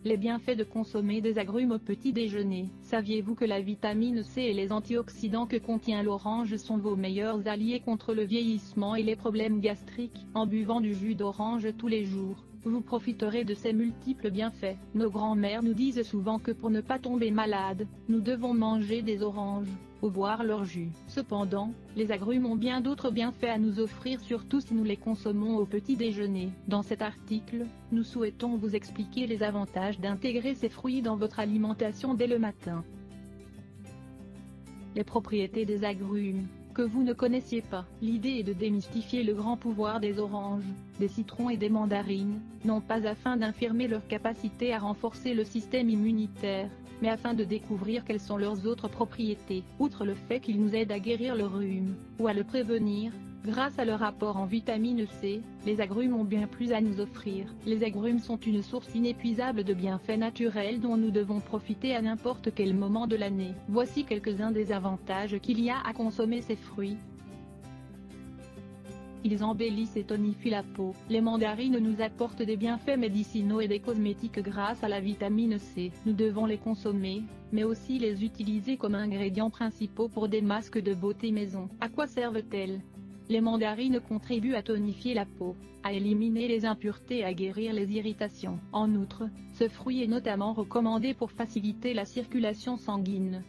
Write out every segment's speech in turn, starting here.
Les bienfaits de consommer des agrumes au petit déjeuner. Saviez-vous que la vitamine C et les antioxydants que contient l'orange sont vos meilleurs alliés contre le vieillissement et les problèmes gastriques? En buvant du jus d'orange tous les jours, vous profiterez de ces multiples bienfaits. Nos grands-mères nous disent souvent que pour ne pas tomber malade, nous devons manger des oranges ou boire leur jus. Cependant, les agrumes ont bien d'autres bienfaits à nous offrir, surtout si nous les consommons au petit déjeuner. Dans cet article, nous souhaitons vous expliquer les avantages d'intégrer ces fruits dans votre alimentation dès le matin. Les propriétés des agrumes que vous ne connaissiez pas. L'idée est de démystifier le grand pouvoir des oranges, des citrons et des mandarines, non pas afin d'infirmer leur capacité à renforcer le système immunitaire, mais afin de découvrir quelles sont leurs autres propriétés. Outre le fait qu'ils nous aident à guérir le rhume, ou à le prévenir, grâce à leur apport en vitamine C, les agrumes ont bien plus à nous offrir. Les agrumes sont une source inépuisable de bienfaits naturels dont nous devons profiter à n'importe quel moment de l'année. Voici quelques-uns des avantages qu'il y a à consommer ces fruits. Ils embellissent et tonifient la peau. Les mandarines nous apportent des bienfaits médicinaux et des cosmétiques grâce à la vitamine C. Nous devons les consommer, mais aussi les utiliser comme ingrédients principaux pour des masques de beauté maison. À quoi servent-elles? Les mandarines contribuent à tonifier la peau, à éliminer les impuretés et à guérir les irritations. En outre, ce fruit est notamment recommandé pour faciliter la circulation sanguine.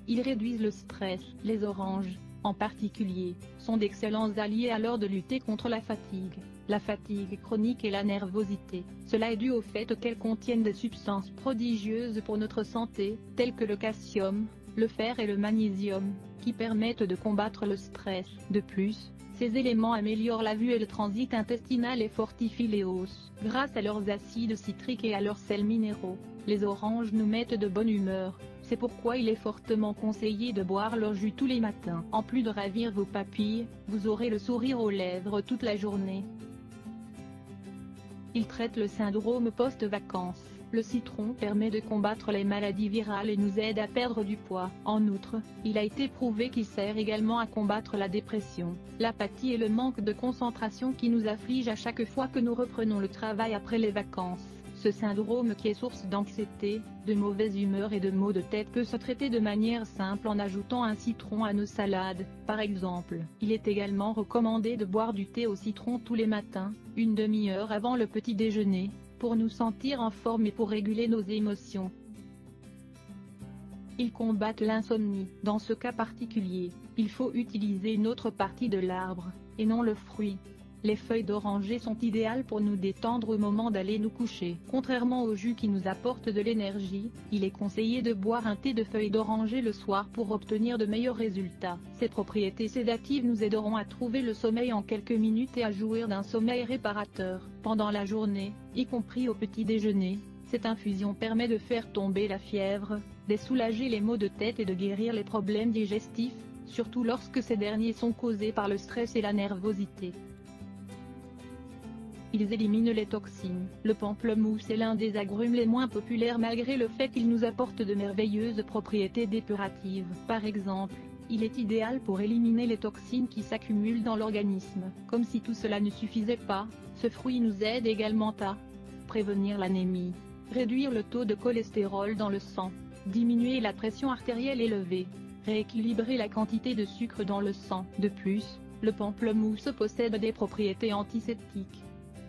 Ils réduisent le stress. Les oranges, en particulier, sont d'excellents alliés à l'heure de lutter contre la fatigue chronique et la nervosité. Cela est dû au fait qu'elles contiennent des substances prodigieuses pour notre santé, telles que le calcium, le fer et le magnésium, qui permettent de combattre le stress. De plus, ces éléments améliorent la vue et le transit intestinal et fortifient les os. Grâce à leurs acides citriques et à leurs sels minéraux, les oranges nous mettent de bonne humeur. C'est pourquoi il est fortement conseillé de boire leur jus tous les matins. En plus de ravir vos papilles, vous aurez le sourire aux lèvres toute la journée. Il traite le syndrome post-vacances. Le citron permet de combattre les maladies virales et nous aide à perdre du poids. En outre, il a été prouvé qu'il sert également à combattre la dépression, l'apathie et le manque de concentration qui nous afflige à chaque fois que nous reprenons le travail après les vacances. Ce syndrome qui est source d'anxiété, de mauvaise humeur et de maux de tête peut se traiter de manière simple en ajoutant un citron à nos salades, par exemple. Il est également recommandé de boire du thé au citron tous les matins, une demi-heure avant le petit déjeuner, pour nous sentir en forme et pour réguler nos émotions. Ils combattent l'insomnie. Dans ce cas particulier, il faut utiliser une autre partie de l'arbre, et non le fruit. Les feuilles d'oranger sont idéales pour nous détendre au moment d'aller nous coucher. Contrairement au jus qui nous apporte de l'énergie, il est conseillé de boire un thé de feuilles d'oranger le soir pour obtenir de meilleurs résultats. Ces propriétés sédatives nous aideront à trouver le sommeil en quelques minutes et à jouir d'un sommeil réparateur. Pendant la journée, y compris au petit déjeuner, cette infusion permet de faire tomber la fièvre, de soulager les maux de tête et de guérir les problèmes digestifs, surtout lorsque ces derniers sont causés par le stress et la nervosité. Ils éliminent les toxines. Le pamplemousse est l'un des agrumes les moins populaires malgré le fait qu'il nous apporte de merveilleuses propriétés dépuratives. Par exemple, il est idéal pour éliminer les toxines qui s'accumulent dans l'organisme. Comme si tout cela ne suffisait pas, ce fruit nous aide également à prévenir l'anémie, réduire le taux de cholestérol dans le sang, diminuer la pression artérielle élevée, rééquilibrer la quantité de sucre dans le sang. De plus, le pamplemousse possède des propriétés antiseptiques.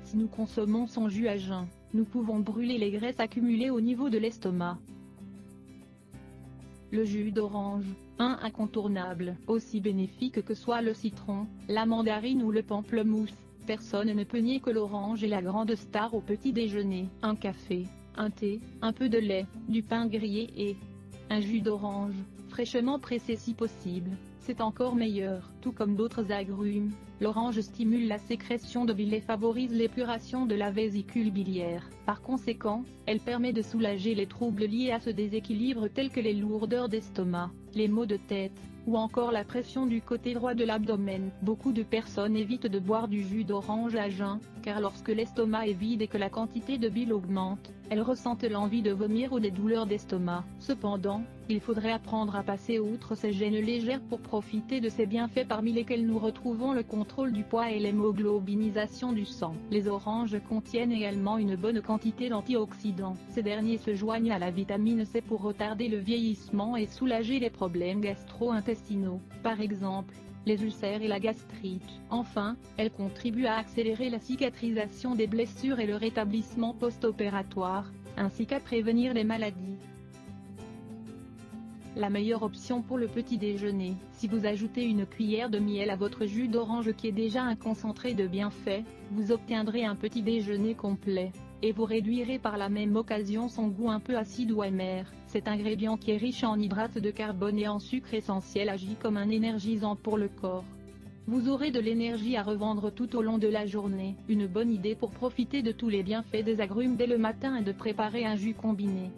Si nous consommons son jus à jeun, nous pouvons brûler les graisses accumulées au niveau de l'estomac. Le jus d'orange, un incontournable. Aussi bénéfique que soit le citron, la mandarine ou le pamplemousse, personne ne peut nier que l'orange est la grande star au petit déjeuner. Un café, un thé, un peu de lait, du pain grillé et un jus d'orange, fraîchement pressé si possible, c'est encore meilleur. Tout comme d'autres agrumes, l'orange stimule la sécrétion de bile et favorise l'épuration de la vésicule biliaire. Par conséquent, elle permet de soulager les troubles liés à ce déséquilibre tels que les lourdeurs d'estomac, les maux de tête, ou encore la pression du côté droit de l'abdomen. Beaucoup de personnes évitent de boire du jus d'orange à jeun, car lorsque l'estomac est vide et que la quantité de bile augmente, elles ressentent l'envie de vomir ou des douleurs d'estomac. Cependant, il faudrait apprendre à passer outre ces gênes légères pour profiter de ces bienfaits parmi lesquels nous retrouvons le contrôle du poids et l'hémoglobinisation du sang. Les oranges contiennent également une bonne quantité d'antioxydants. Ces derniers se joignent à la vitamine C pour retarder le vieillissement et soulager les problèmes gastro-intestinaux, par exemple les ulcères et la gastrite. Enfin, elles contribuent à accélérer la cicatrisation des blessures et le rétablissement post-opératoire, ainsi qu'à prévenir les maladies. La meilleure option pour le petit déjeuner. Si vous ajoutez une cuillère de miel à votre jus d'orange qui est déjà un concentré de bienfaits, vous obtiendrez un petit déjeuner complet, et vous réduirez par la même occasion son goût un peu acide ou amer. Cet ingrédient qui est riche en hydrates de carbone et en sucre essentiel agit comme un énergisant pour le corps. Vous aurez de l'énergie à revendre tout au long de la journée. Une bonne idée pour profiter de tous les bienfaits des agrumes dès le matin est de préparer un jus combiné.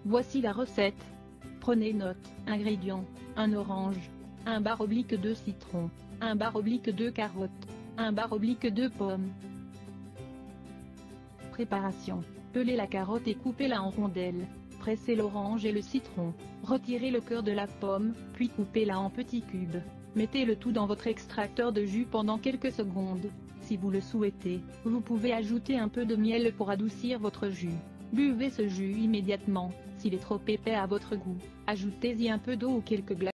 Voici la recette. Prenez note. Ingrédients: 1 orange, 1 bar-2 citron, 1 bar-2 carottes, 1 bar-2 pommes. Préparation: pelez la carotte et coupez-la en rondelles. Pressez l'orange et le citron. Retirez le cœur de la pomme, puis coupez-la en petits cubes. Mettez le tout dans votre extracteur de jus pendant quelques secondes. Si vous le souhaitez, vous pouvez ajouter un peu de miel pour adoucir votre jus. Buvez ce jus immédiatement. S'il est trop épais à votre goût, ajoutez-y un peu d'eau ou quelques glaçons.